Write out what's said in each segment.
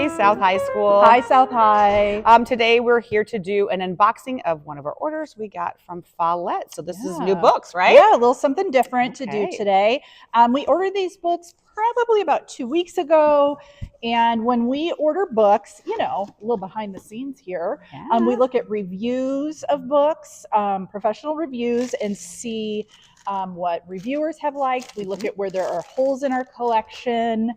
Hey, South High School. Hi, South High. Today we're here to do an unboxing of one of our orders we got from Follett. So this is new books, right? Yeah, a little something different to do Okay. today. We ordered these books probably about 2 weeks ago. And when we order books, you know, a little behind the scenes here, we look at reviews of books, professional reviews, and see what reviewers have liked. We look at where there are holes in our collection.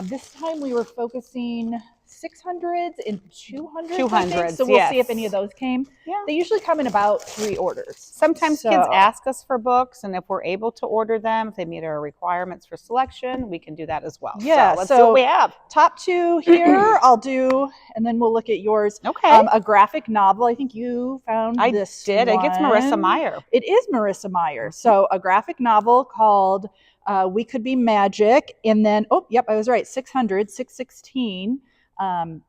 This time we were focusing 600s and 200s. 200s, so we'll yes. see if any of those came. Yeah. They usually come in about 3 orders. Sometimes kids ask us for books, and if we're able to order them, if they meet our requirements for selection, we can do that as well. Yeah, so let's see what we have. Top 2 here, I'll do, and then we'll look at yours. Okay. A graphic novel. I think you found this I did. I think it's Marissa Meyer. It is Marissa Meyer. So a graphic novel called We Could Be Magic, and then, oh, yep, I was right, 600, 616.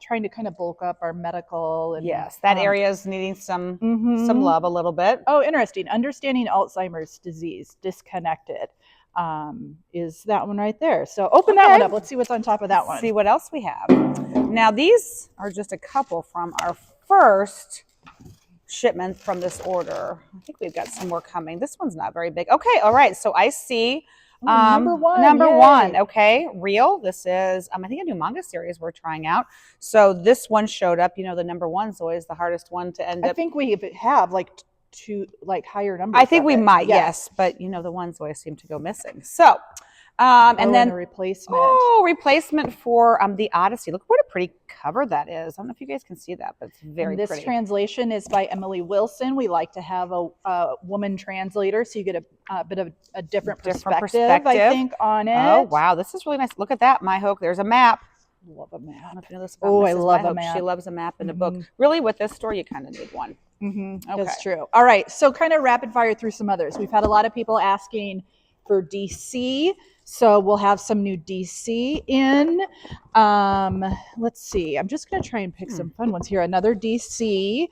Trying to kind of bulk up our medical. And, yes, that area is needing some love a little bit. Oh, interesting. Understanding Alzheimer's Disease, Disconnected, is that one right there. So open that one up. Let's see what's on top of that one. See what else we have. Now, these are just a couple from our first shipment from this order. I think we've got some more coming. This one's not very big. Okay, all right. So I see number one. Number one. Okay, Real. This is I think a new manga series we're trying out. So this one showed up. You know, the number one's always the hardest one to end up. I think we have like higher numbers. I think we might, yes, but you know the ones always seem to go missing. So, and then a replacement. Oh, replacement for the Odyssey. Look what a pretty cover that is. I don't know if you guys can see that, but it's very pretty. This translation is by Emily Wilson. We like to have a woman translator, so you get a bit of a different perspective, I think, on it. Oh, wow. This is really nice. Look at that, My Hope. There's a map. Love a map. I don't know if you know this about Oh, Mrs. I love My a Hope. map. She loves a map in a book. Really, with this store, you kind of need one. Okay. That's true. All right. So kind of rapid fire through some others. We've had a lot of people asking for DC. So we'll have some new DC in. Let's see. I'm just going to try and pick some fun ones here. Another DC.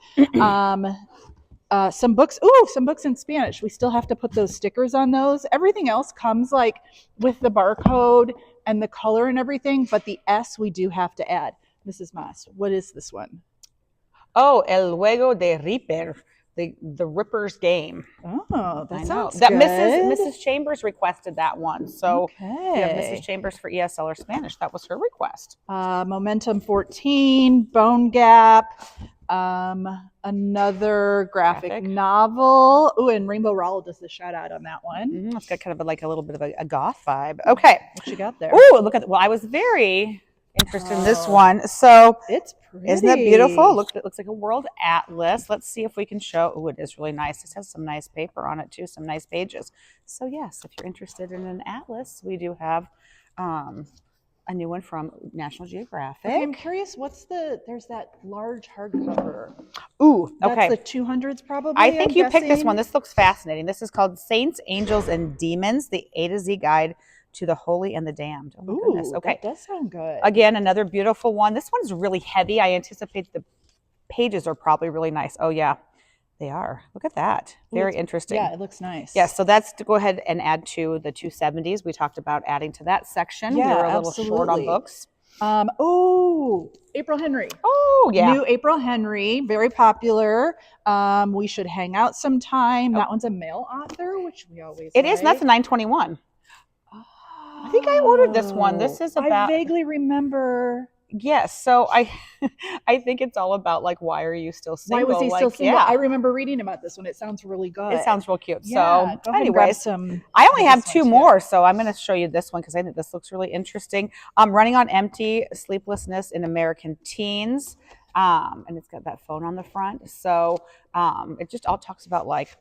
Some books. Ooh, some books in Spanish. We still have to put those stickers on those. Everything else comes like with the barcode and the color and everything. But the S we do have to add. Mrs. Moss, what is this one? Oh, El Juego de Ripper, the Ripper's Game. Oh, that sounds that good. Mrs. Chambers requested that one. So okay. If you have Mrs. Chambers for ESL or Spanish, that was her request. Momentum 14, Bone Gap, another graphic novel. Oh, and Rainbow Rowell does the shout out on that one. It's got kind of like a little bit of a goth vibe. Okay. What you got there? Oh, look at, well, I was very interested in this one. So it's pretty. Isn't that beautiful? It looks like a world atlas. Let's see if we can show. Oh, it is really nice. This has some nice paper on it too, some nice pages. So yes, if you're interested in an atlas, we do have a new one from National Geographic. Okay, I'm curious, there's that large hardcover. Ooh, okay. That's the 200s probably. I think you picked this one. This looks fascinating. This is called Saints, Angels, and Demons, the A to Z Guide to the Holy and the Damned. Oh my goodness. Okay. That does sound good. Again, another beautiful one. This one's really heavy. I anticipate the pages are probably really nice. Oh yeah, they are. Look at that. Very interesting. Yeah, it looks nice. Yeah, so that's to go ahead and add to the 270s. We talked about adding to that section. Yeah, we were a little short on books. April Henry. Oh, yeah. New April Henry, very popular. We Should Hang Out Sometime. That one's a male author, which we always It is, and that's a 921. I think I ordered this one. This is about. I vaguely remember. Yes, so I think it's all about like, why are you still single? Why was he still single? Yeah. I remember reading about this one. It sounds really good. It sounds real cute. Yeah, so anyways, I only have 2 more, so I'm going to show you this one because I think this looks really interesting. Running on Empty, Sleeplessness in American Teens, and it's got that phone on the front. So it just all talks about like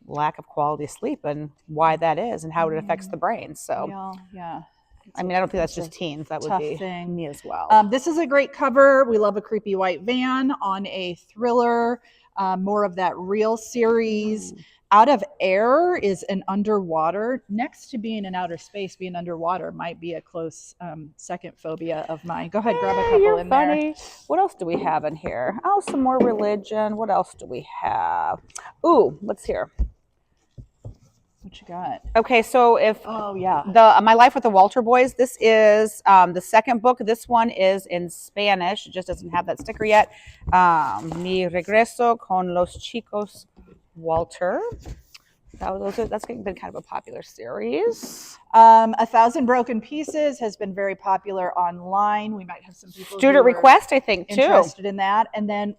lack of quality sleep and why that is and how it affects the brain. So yeah. I mean, I don't think that's just teens. That would be me as well. This is a great cover. We love a creepy white van on a thriller, more of that Real series. Out of Air is an underwater. Next to being in outer space, being underwater might be a close second phobia of mine. Go ahead, grab a couple in there. What else do we have in here? Oh, some more religion. What else do we have? Ooh, let's hear. What you got? Okay, so if Oh yeah. the My Life with the Walter Boys, this is the second book. This one is in Spanish. It just doesn't have that sticker yet. Mi regreso con los chicos Walter. That's been kind of a popular series. 1,000 Broken Pieces has been very popular online. We might have some people Student who are request, I think, too. interested in that. And then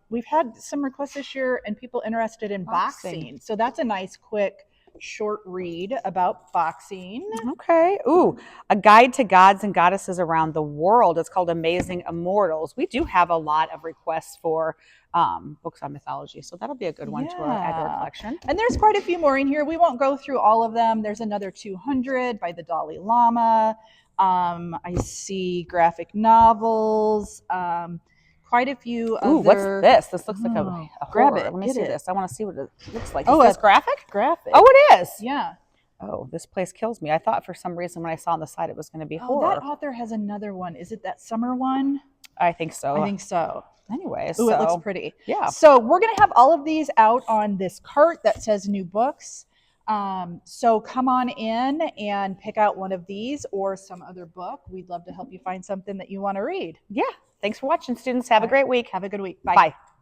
we've had some requests this year and people interested in boxing. So that's a nice, quick, short read about boxing. Okay. Ooh, A Guide to Gods and Goddesses Around the World. It's called Amazing Immortals. We do have a lot of requests for books on mythology, so that'll be a good one to add to our collection. And there's quite a few more in here. We won't go through all of them. There's another 200 by the Dalai Lama. I see graphic novels. Quite a few Ooh, other... what's this? This looks like a grab horror. it. Let me see this. I want to see what it looks like. Oh, Is this graphic? Graphic. Oh, it is. Yeah. Oh, This Place Kills Me. I thought for some reason when I saw on the side it was going to be Oh, horror. that author has another one. Is it that summer one? I think so. I think so. Anyway, Ooh, it looks pretty. Yeah. So we're going to have all of these out on this cart that says new books. So come on in and pick out one of these or some other book. We'd love to help you find something that you want to read. Yeah. Thanks for watching, students. Have a great week. Have a good week. Bye. Bye.